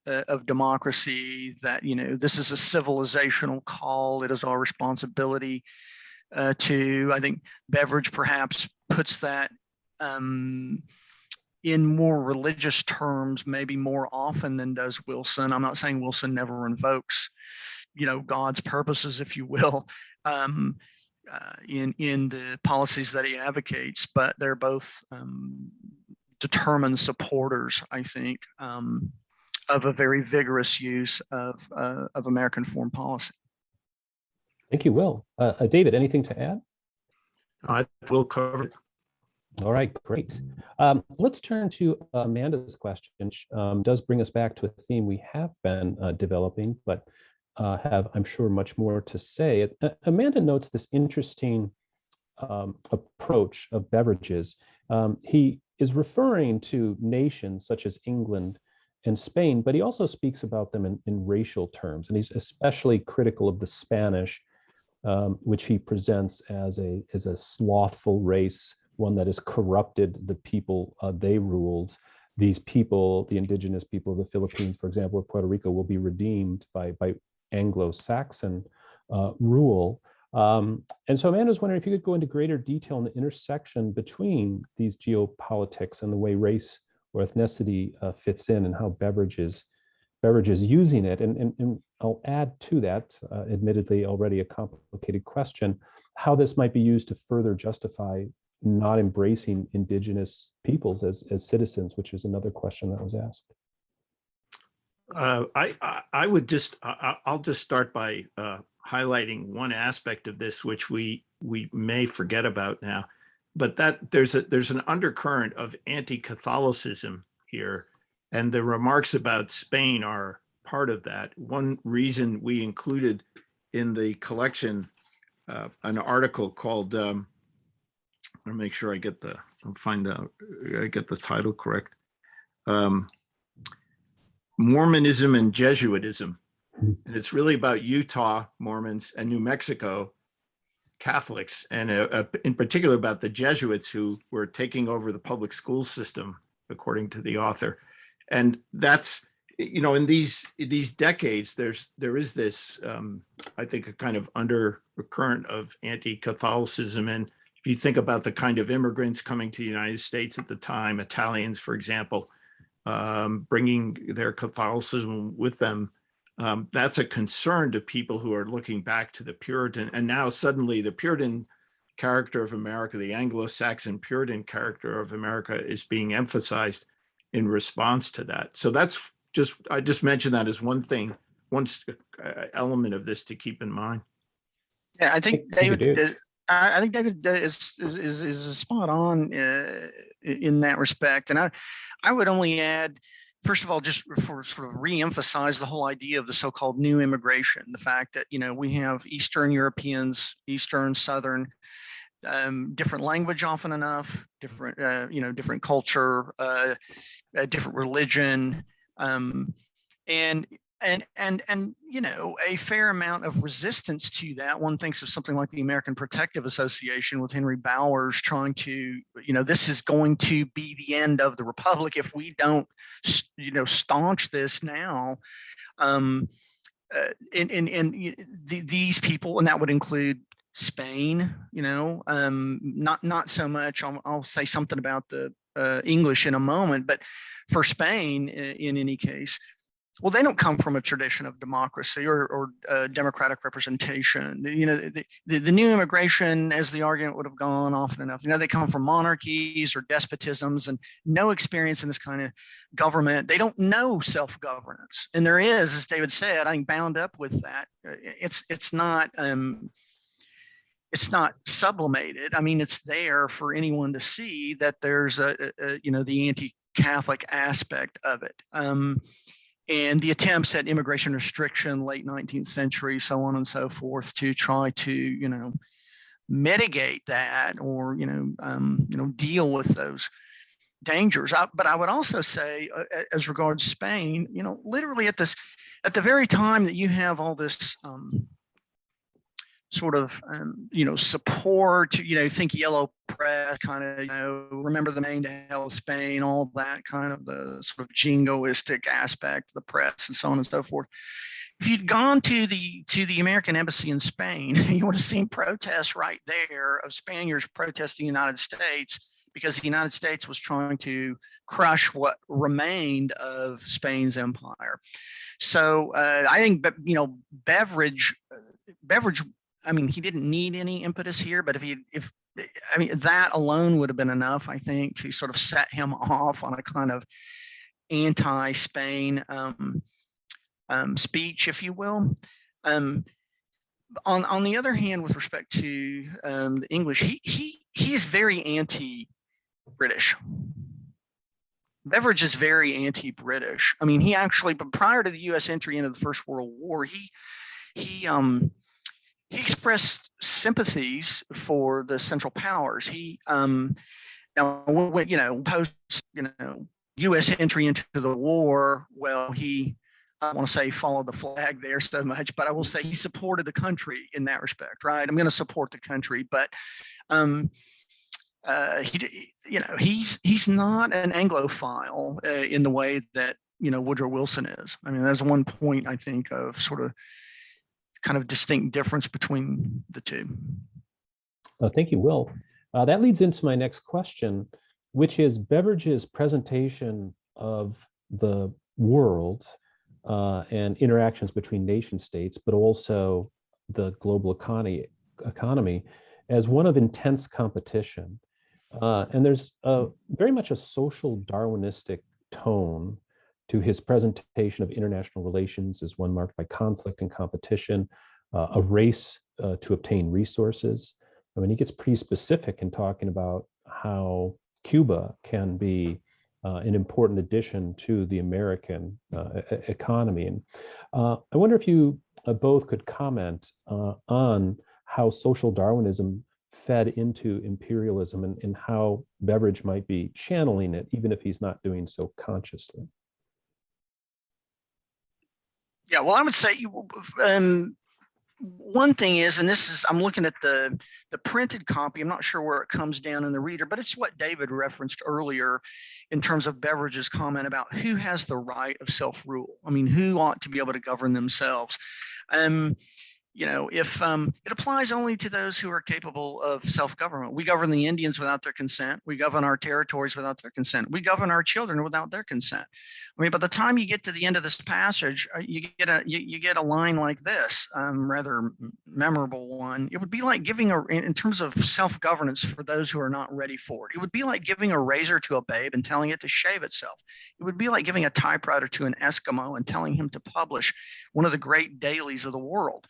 C: of democracy. That this is a civilizational call. It is our responsibility to. I think Beveridge perhaps puts that in more religious terms, maybe more often than does Wilson. I'm not saying Wilson never invokes God's purposes, if you will, in the policies that he advocates. But they're both determined supporters, I think, of a very vigorous use of American foreign policy.
B: Thank you, Will. David, anything to add?
D: I will cover it.
B: All right, great. Let's turn to Amanda's question, which does bring us back to a theme we have been developing, but have, I'm sure, much more to say. Amanda notes this interesting approach of Beveridge's. He is referring to nations such as England and Spain, but he also speaks about them in racial terms, and he's especially critical of the Spanish, which he presents as a slothful race, one that has corrupted the people they ruled. These people, the indigenous people of the Philippines, for example, or Puerto Rico, will be redeemed by Anglo-Saxon rule. And so Amanda's wondering if you could go into greater detail on the intersection between these geopolitics and the way race or ethnicity fits in, and how Beveridge is using it. And I'll add to that, admittedly already a complicated question, how this might be used to further justify not embracing indigenous peoples as citizens, which is another question that was asked.
D: I'll just start by highlighting one aspect of this, which we may forget about now, but that there's an undercurrent of anti-Catholicism here, and the remarks about Spain are part of that. One reason we included in the collection an article called I'll make sure I get the title correct. Mormonism and Jesuitism. And it's really about Utah Mormons and New Mexico Catholics, and in particular about the Jesuits who were taking over the public school system, according to the author. And that's, in these decades, there is this, I think, a kind of undercurrent of anti-Catholicism. And if you think about the kind of immigrants coming to the United States at the time, Italians, for example, bringing their Catholicism with them, that's a concern to people who are looking back to the Puritan. And now suddenly the Puritan character of America, the Anglo-Saxon Puritan character of America, is being emphasized in response to that. So I just mentioned that as one thing, one element of this to keep in mind.
C: Yeah, I think David is spot on in that respect. And I would only add, first of all, just for sort of re-emphasize the whole idea of the so-called new immigration, the fact that, we have Eastern Europeans, Eastern, Southern, different language often enough, different, different culture, different religion, and a fair amount of resistance to that. One thinks of something like the American Protective Association with Henry Bowers trying to, this is going to be the end of the Republic if we don't, staunch this now. These people, and that would include Spain, not so much. I'll say something about the English in a moment, but for Spain, in any case, well, they don't come from a tradition of democracy or democratic representation. The new immigration, as the argument would have gone often enough, they come from monarchies or despotisms and no experience in this kind of government. They don't know self-governance, and there is, as David said, I think, bound up with that. It's not sublimated. I mean, it's there for anyone to see that there's the anti-Catholic aspect of it. And the attempts at immigration restriction, late 19th century, so on and so forth, to try to, mitigate that or, deal with those dangers. But I would also say, as regards Spain, literally at the very time that you have all this sort of, support, think yellow press, kind of, remember the main to hell of Spain, all that kind of the sort of jingoistic aspect of the press and so on and so forth. If you'd gone to the American embassy in Spain, you would have seen protests right there of Spaniards protesting the United States because the United States was trying to crush what remained of Spain's empire. So I think, Beveridge, I mean, he didn't need any impetus here, but if that alone would have been enough, I think, to sort of set him off on a kind of anti-Spain speech, if you will. On the other hand, with respect to the English, he's very anti-British. Beveridge is very anti-British. I mean, he actually, but prior to the U.S. entry into the First World War, he expressed sympathies for the Central Powers. He, post, U.S. entry into the war, well, I don't want to say follow the flag there so much, but I will say he supported the country in that respect, right? I'm going to support the country, but he's not an Anglophile in the way that Woodrow Wilson is. I mean, there's one point I think of sort of kind of distinct difference between the two.
B: Thank you, Will. That leads into my next question, which is Beveridge's presentation of the world and interactions between nation states, but also the global economy as one of intense competition. And there's very much a social Darwinistic tone to his presentation of international relations as one marked by conflict and competition, a race to obtain resources. I mean, he gets pretty specific in talking about how Cuba can be an important addition to the American economy. And I wonder if you both could comment on how social Darwinism fed into imperialism and how Beveridge might be channeling it, even if he's not doing so consciously.
C: Yeah, well, I would say one thing is, and this is, I'm looking at the printed copy. I'm not sure where it comes down in the reader, but it's what David referenced earlier in terms of Beveridge's comment about who has the right of self-rule. I mean, who ought to be able to govern themselves. If it applies only to those who are capable of self-government. We govern the Indians without their consent. We govern our territories without their consent. We govern our children without their consent. I mean, by the time you get to the end of this passage, you get a line like this, rather memorable one. It would be like giving in terms of self-governance for those who are not ready for it. It would be like giving a razor to a babe and telling it to shave itself. It would be like giving a typewriter to an Eskimo and telling him to publish one of the great dailies of the world.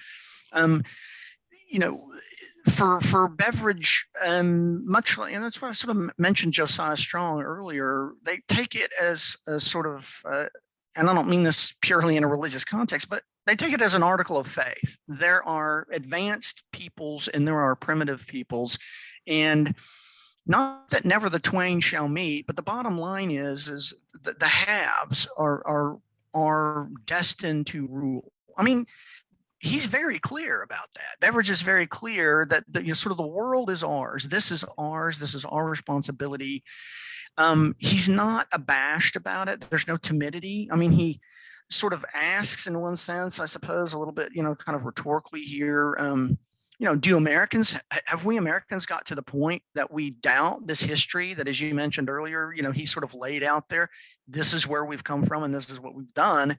C: For Beveridge, much like, and that's why I sort of mentioned Josiah Strong earlier, they take it as a sort of, and I don't mean this purely in a religious context, but they take it as an article of faith. There are advanced peoples and there are primitive peoples, and not that never the twain shall meet, but the bottom line is that the haves are destined to rule. I mean, he's very clear about that. Beveridge is very clear that sort of the world is ours. This is ours. This is our responsibility. He's not abashed about it. There's no timidity. I mean, he sort of asks in one sense, I suppose, a little bit, kind of rhetorically here, have we Americans got to the point that we doubt this history that, as you mentioned earlier, he sort of laid out there, this is where we've come from and this is what we've done.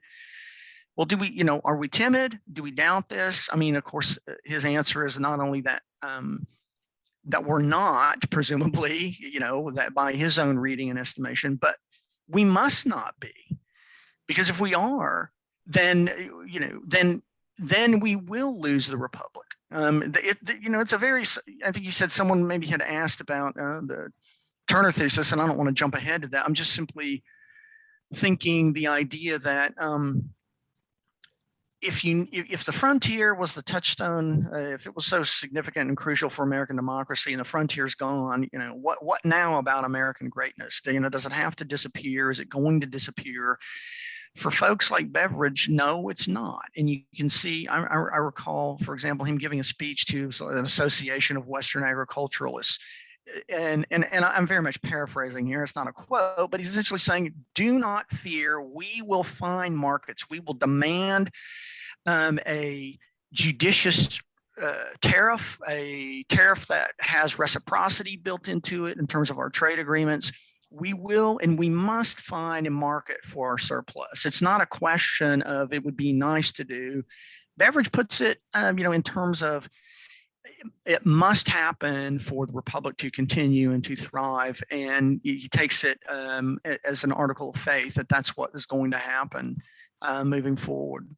C: Well, do we, are we timid? Do we doubt this? I mean, of course, his answer is not only that that we're not, presumably, that by his own reading and estimation, but we must not be, because if we are, then we will lose the republic. It's a very, I think you said someone maybe had asked about the Turner thesis, and I don't want to jump ahead to that. I'm just simply thinking the idea that if the frontier was the touchstone, if it was so significant and crucial for American democracy and the frontier's gone, what now about American greatness? Does it have to disappear? Is it going to disappear? For folks like Beveridge, no, it's not. And you can see, I recall, for example, him giving a speech to an association of Western agriculturalists. And I'm very much paraphrasing here. It's not a quote, but he's essentially saying, do not fear. We will find markets. We will demand a judicious tariff, a tariff that has reciprocity built into it in terms of our trade agreements, we will and we must find a market for our surplus. It's not a question of it would be nice to do. Beveridge puts it, in terms of it must happen for the republic to continue and to thrive. And he takes it as an article of faith that that's what is going to happen moving forward.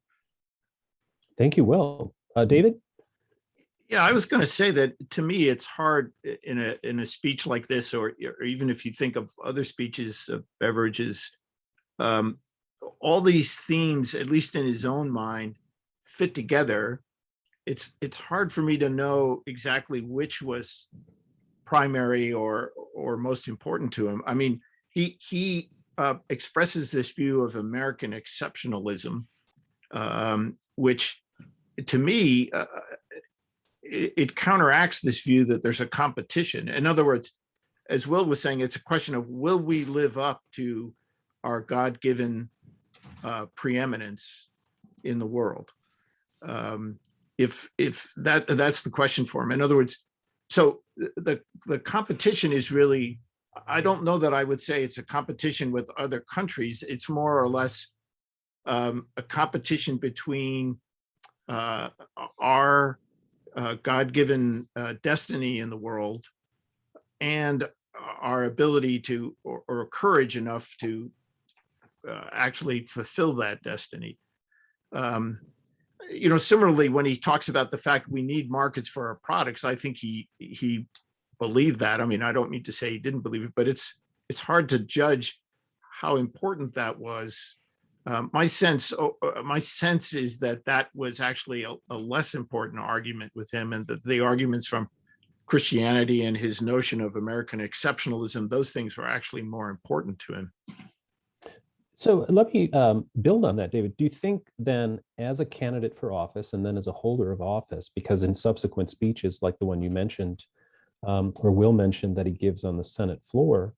B: Thank you, Will. David?
D: Yeah, I was going to say that to me, it's hard in a speech like this, or even if you think of other speeches of Beveridge's, all these themes, at least in his own mind, fit together. It's hard for me to know exactly which was primary or most important to him. I mean, he expresses this view of American exceptionalism, which to me, it counteracts this view that there's a competition. In other words, as Will was saying, it's a question of, will we live up to our God-given preeminence in the world? If that's the question for him. In other words, so the competition is really, I don't know that I would say it's a competition with other countries. It's more or less a competition between our God-given destiny in the world and our ability to, or courage enough to actually fulfill that destiny. Similarly, when he talks about the fact we need markets for our products, I think he believed that. I mean, I don't mean to say he didn't believe it, but it's hard to judge how important that was. My sense is that was actually a less important argument with him, and that the arguments from Christianity and his notion of American exceptionalism, those things were actually more important to him.
B: So let me build on that, David. Do you think then, as a candidate for office and then as a holder of office, because in subsequent speeches like the one you mentioned, or Will mentioned that he gives on the Senate floor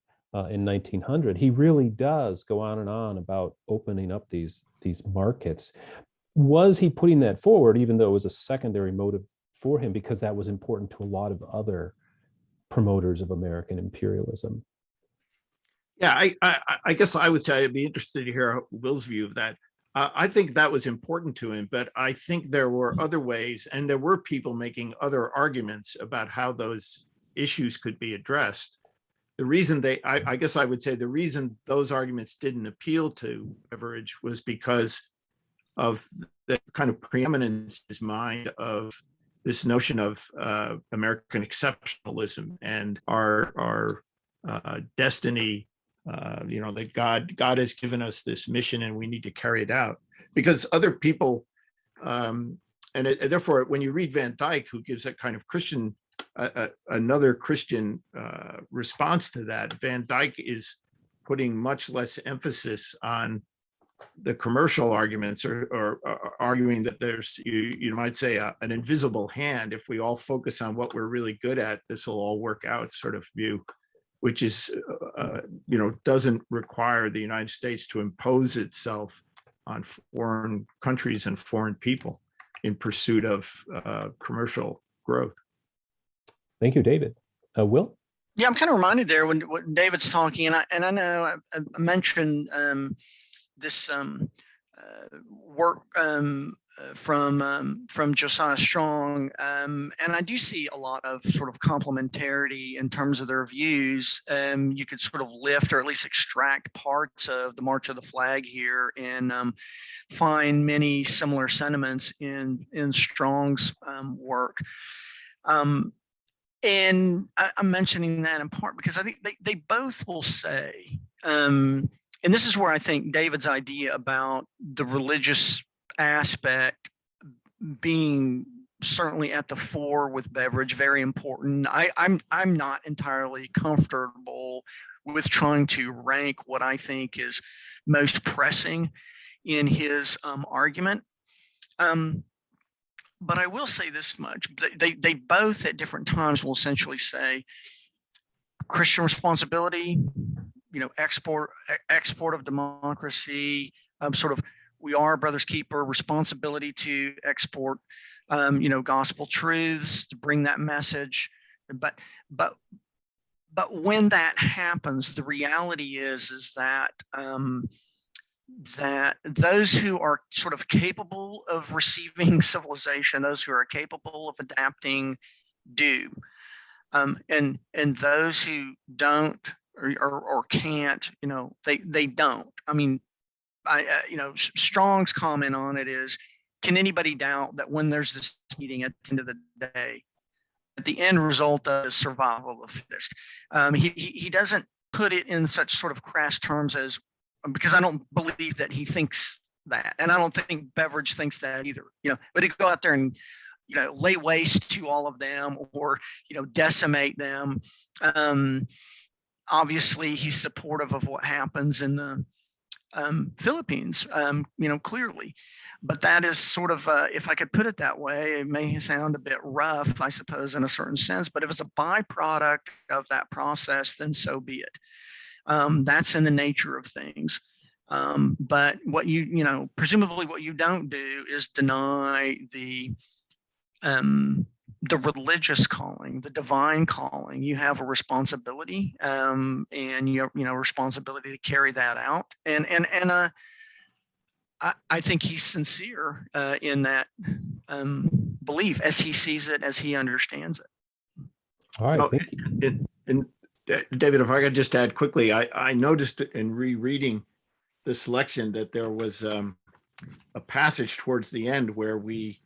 B: in 1900, he really does go on and on about opening up these markets. Was he putting that forward, even though it was a secondary motive for him, because that was important to a lot of other promoters of American imperialism?
D: Yeah, I guess I would say I'd be interested to hear Will's view of that. I think that was important to him, but I think there were other ways, and there were people making other arguments about how those issues could be addressed. The reason I guess I would say the reason those arguments didn't appeal to Beveridge was because of the kind of preeminence in his mind of this notion of American exceptionalism and our destiny. That God has given us this mission and we need to carry it out, because other people, therefore, when you read Van Dyke, who gives that kind of Christian, another Christian response to that, Van Dyke is putting much less emphasis on the commercial arguments or arguing that there's, you might say, an invisible hand. If we all focus on what we're really good at, this will all work out sort of view, which is, doesn't require the United States to impose itself on foreign countries and foreign people in pursuit of commercial growth.
B: Thank you, David. Will?
C: Yeah, I'm kind of reminded there when David's talking, and I know I mentioned this work from Josiah Strong, and I do see a lot of sort of complementarity in terms of their views. You could sort of lift or at least extract parts of the March of the Flag here and find many similar sentiments in Strong's work. And I'm mentioning that in part because I think they both will say, and this is where I think David's idea about the religious aspect being certainly at the fore with Beveridge, very important. I'm not entirely comfortable with trying to rank what I think is most pressing in his argument. But I will say this much: they both at different times will essentially say Christian responsibility, export of democracy, sort of we are a brother's keeper, responsibility to export, gospel truths, to bring that message. But when that happens, the reality is that that those who are sort of capable of receiving civilization, those who are capable of adapting, do, and those who don't or can't, they don't. I mean, Strong's comment on it is, can anybody doubt that when there's this meeting at the end of the day, that the end result is survival of the fittest? He doesn't put it in such sort of crass terms as, because I don't believe that he thinks that, and I don't think Beveridge thinks that either. But he go out there and lay waste to all of them, or decimate them. Obviously, he's supportive of what happens in the Philippines, clearly. But that is sort of, if I could put it that way, it may sound a bit rough, I suppose, in a certain sense, but if it's a byproduct of that process, then so be it. That's in the nature of things. But what presumably what you don't do is deny the religious calling, the divine calling. You have a responsibility, and responsibility to carry that out. And I think he's sincere in that belief, as he sees it, as he understands it.
B: All right. Thank you.
D: And David, if I could just add quickly, I noticed in rereading the selection that there was a passage towards the end where we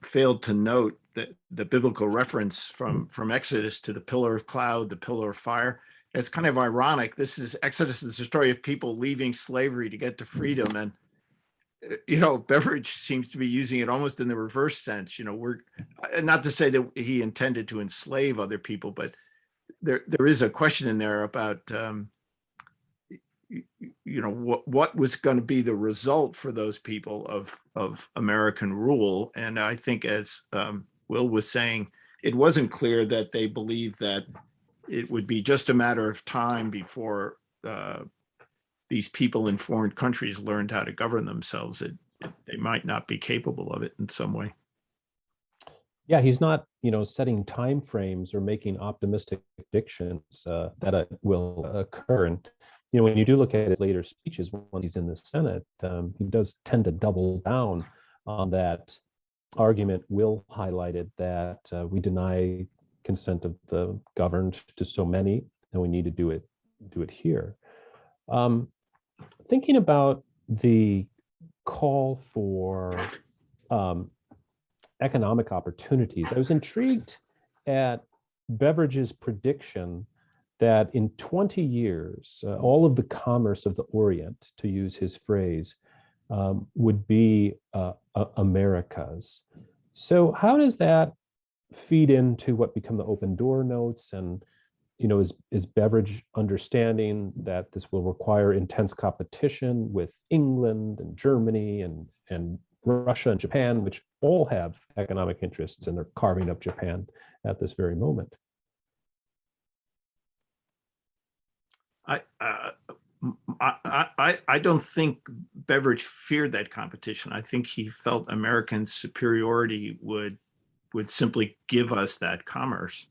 D: failed to note that the biblical reference from Exodus to the pillar of cloud, the pillar of fire. It's kind of ironic. Exodus is the story of people leaving slavery to get to freedom, and Beveridge seems to be using it almost in the reverse sense. We're not to say that he intended to enslave other people, but there is a question in there about what was going to be the result for those people of American rule. And I think, as Will was saying, it wasn't clear that they believed that it would be just a matter of time before these people in foreign countries learned how to govern themselves. They might not be capable of it in some way.
B: Yeah, he's not, setting time frames or making optimistic predictions that it will occur. And when you do look at his later speeches when he's in the Senate, he does tend to double down on that argument Will highlighted, that we deny consent of the governed to so many, and we need to do it here. Thinking about the call for economic opportunities, I was intrigued at Beveridge's prediction that in 20 years, all of the commerce of the Orient, to use his phrase, would be America's. So how does that feed into what become the open door notes? And is Beveridge understanding that this will require intense competition with England and Germany and Russia and Japan, which all have economic interests, and they're carving up Japan at this very moment?
D: I don't think Beveridge feared that competition. I think he felt American superiority would simply give us that commerce.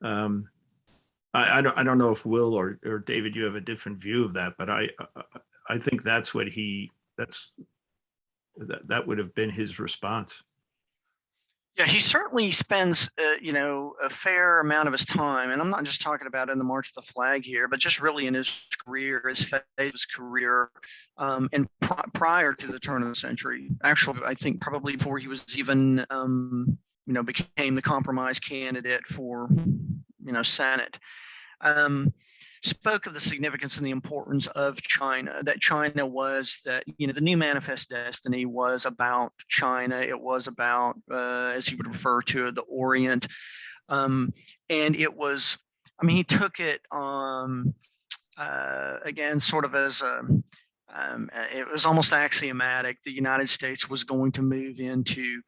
D: I don't know if Will or David, you have a different view of that, but I think that's what that would have been his response.
C: Yeah, he certainly spends, a fair amount of his time, and I'm not just talking about in the March of the Flag here, but just really in his career, his career, and prior to the turn of the century. Actually, I think probably before he was even, became the compromise candidate for, Senate. Spoke of the significance and the importance of China, that China was the new manifest destiny was about China. It was about, as he would refer to it, the Orient. And it was, he took it again, sort of as it was almost axiomatic. The United States was going to move into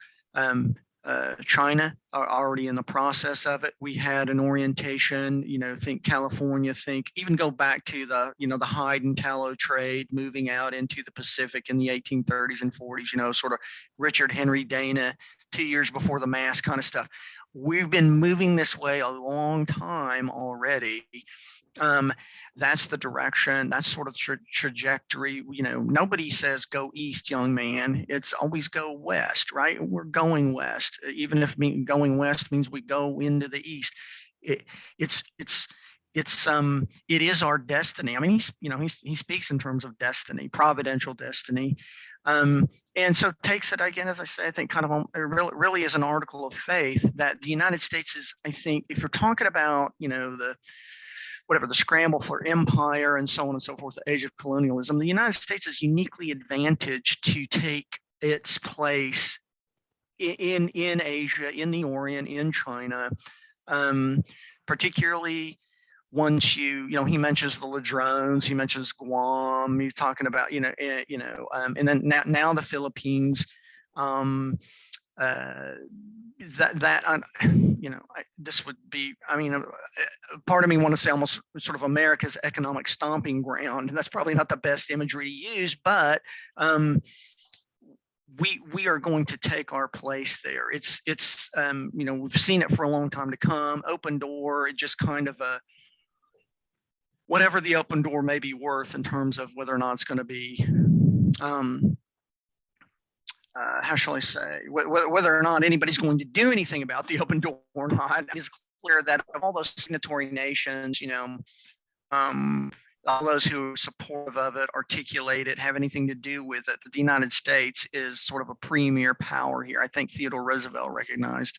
C: China are already in the process of it. We had an orientation, think California, even go back to the hide and tallow trade moving out into the Pacific in the 1830s and 40s, sort of Richard Henry Dana, 2 years before the mass kind of stuff. We've been moving this way a long time already. That's the direction. That's sort of trajectory. Nobody says go east, young man. It's always go west, right? We're going west, even if going west means we go into the east. It is our destiny. I mean, he speaks in terms of destiny, providential destiny. And so takes it again, as I say, I think kind of really is an article of faith that the United States is, I think, if you're talking about, the scramble for empire and so on and so forth, the age of colonialism, the United States is uniquely advantaged to take its place in Asia, in the Orient, in China, particularly once he mentions the Ladrones, he mentions Guam, he's talking about, and then now the Philippines, this would be, part of me want to say almost sort of America's economic stomping ground. And that's probably not the best imagery to use, but we are going to take our place there. It's we've seen it for a long time to come. Open door, it just kind of whatever the open door may be worth in terms of whether or not it's going to be how shall I say, whether or not anybody's going to do anything about the open door or not. It's clear that of all those signatory nations, all those who are supportive of it, articulate it, have anything to do with it, the United States is sort of a premier power here. I think Theodore Roosevelt recognized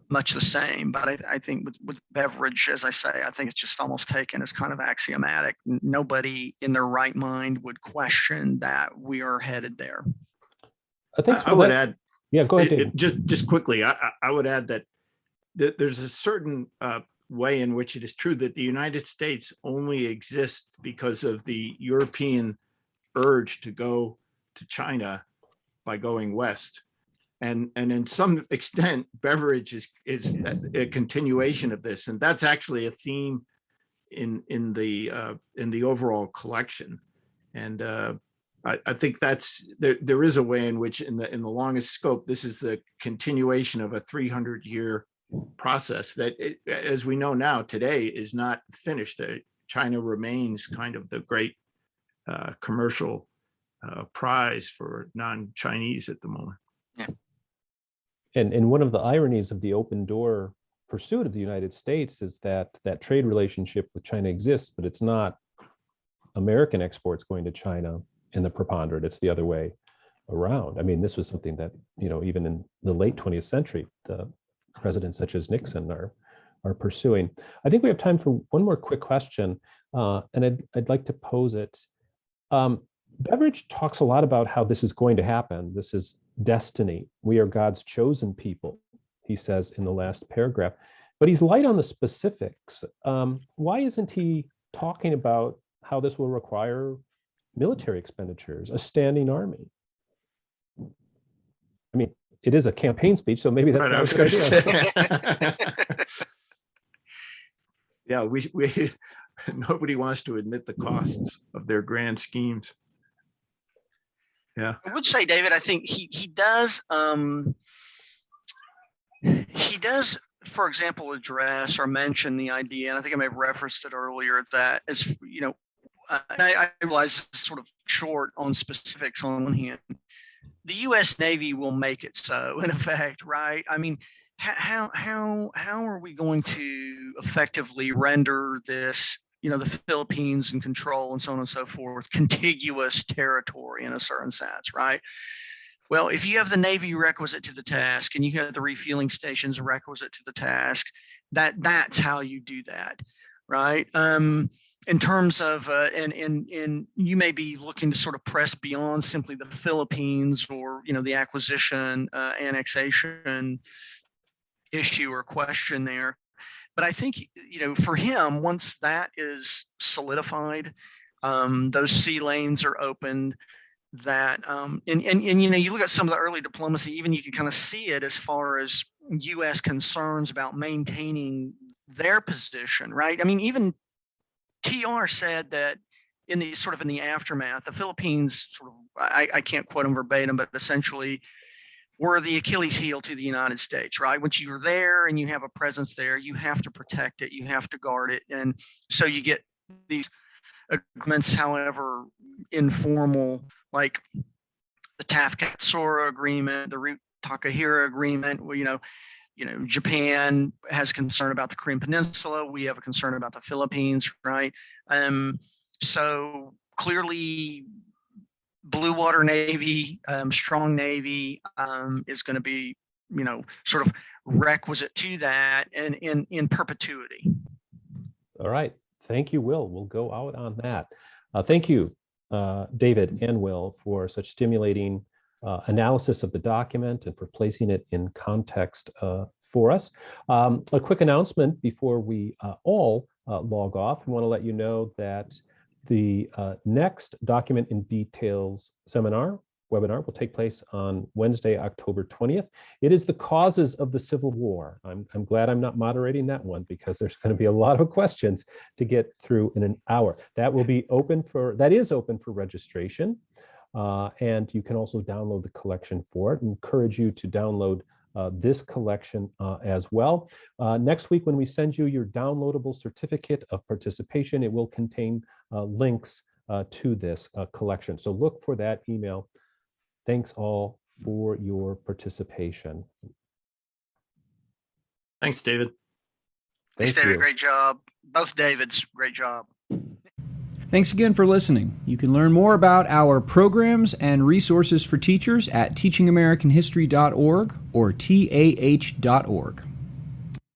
C: much the same, but I think with Beveridge, as I say, I think it's just almost taken as kind of axiomatic. Nobody in their right mind would question that we are headed there.
D: I would add,
B: yeah, go ahead, David.
D: Just quickly, I would add that there's a certain way in which it is true that the United States only exists because of the European urge to go to China by going west. And in some extent, Beveridge is a continuation of this. And that's actually a theme in the overall collection. And I think there is a way in which in the longest scope, this is the continuation of a 300-year process that, as we know now today, is not finished. China remains kind of the great commercial prize for non-Chinese at the moment.
C: Yeah.
B: And one of the ironies of the open door pursuit of the United States is that trade relationship with China exists, but it's not American exports going to China in the preponderant. It's the other way around. I mean, this was something that, even in the late 20th century, the presidents such as Nixon are pursuing. I think we have time for one more quick question, and I'd like to pose it. Beveridge talks a lot about how this is going to happen. This is destiny. We are God's chosen people, he says in the last paragraph. But he's light on the specifics. Why isn't he talking about how this will require military expenditures, a standing army? I mean, it is a campaign speech, so maybe that's not a good idea.
D: Yeah, we nobody wants to admit the costs of their grand schemes. Yeah,
C: I would say, David, I think he does. He does, for example, address or mention the idea, and I think I may have referenced it earlier, that as I realize it's sort of short on specifics on one hand. The U.S. Navy will make it so, in effect, right? I mean, how are we going to effectively render this, the Philippines in control and so on and so forth, contiguous territory in a certain sense, right? Well, if you have the Navy requisite to the task and you have the refueling stations requisite to the task, that's how you do that, right? In terms of, and you may be looking to sort of press beyond simply the Philippines or, the acquisition, annexation issue or question there. But I think, for him, once that is solidified, those sea lanes are opened, that, and you know, you look at some of the early diplomacy, even you can kind of see it as far as U.S. concerns about maintaining their position, right? I mean, even TR said that in the aftermath, the Philippines I can't quote him verbatim, but essentially were the Achilles heel to the United States, right? Once you're there and you have a presence there, you have to protect it, you have to guard it. And so you get these agreements, however informal, like the Taft-Katsura agreement, the Root Takahira agreement, where, you know, Japan has concern about the Korean Peninsula. We have a concern about the Philippines, right? So clearly, Blue Water Navy, strong Navy, is going to be, you know, sort of requisite to that and in perpetuity.
B: All right. Thank you, Will. We'll go out on that. Thank you, David and Will, for such stimulating analysis of the document and for placing it in context for us. A quick announcement before we all log off. We want to let you know that the next Document in Details webinar will take place on Wednesday, October 20th. It is the causes of the Civil War. I'm glad I'm not moderating that one, because there's going to be a lot of questions to get through in an hour. That is open for registration. And you can also download the collection for it. I encourage you to download this collection as well. Next week, when we send you your downloadable certificate of participation, it will contain links to this collection. So look for that email. Thanks all for your participation.
D: Thanks, David.
C: Thanks,
B: Thank
C: David.
B: you.
C: Great job. Both Davids, great job.
A: Thanks again for listening. You can learn more about our programs and resources for teachers at teachingamericanhistory.org or TAH.org.